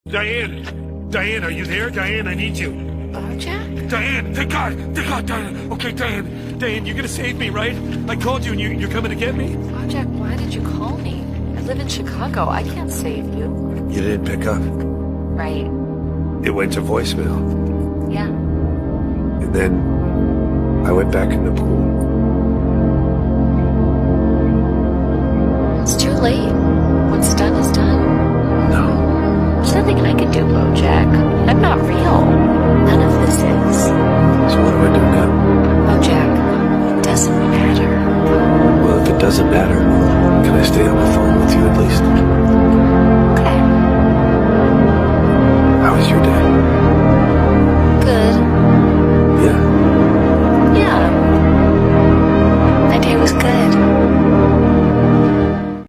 Diane! Diane, are you there? Diane, I need you. Bojack? Diane! Thank God, Diane! Okay, Diane. Diane, you're gonna save me, right? I called you and you're coming to get me? Bojack, why did you call me? I live in Chicago. I can't save you. You didn't pick up. Right. It went to voicemail. Yeah. And then I went back in the pool. It's too late. What's done is done. No. There's nothing I can do, Bojack. I'm not real. None of this is. So what do I do now? Bojack, it doesn't matter. Well, if it doesn't matter, can I stay on the phone with you at least?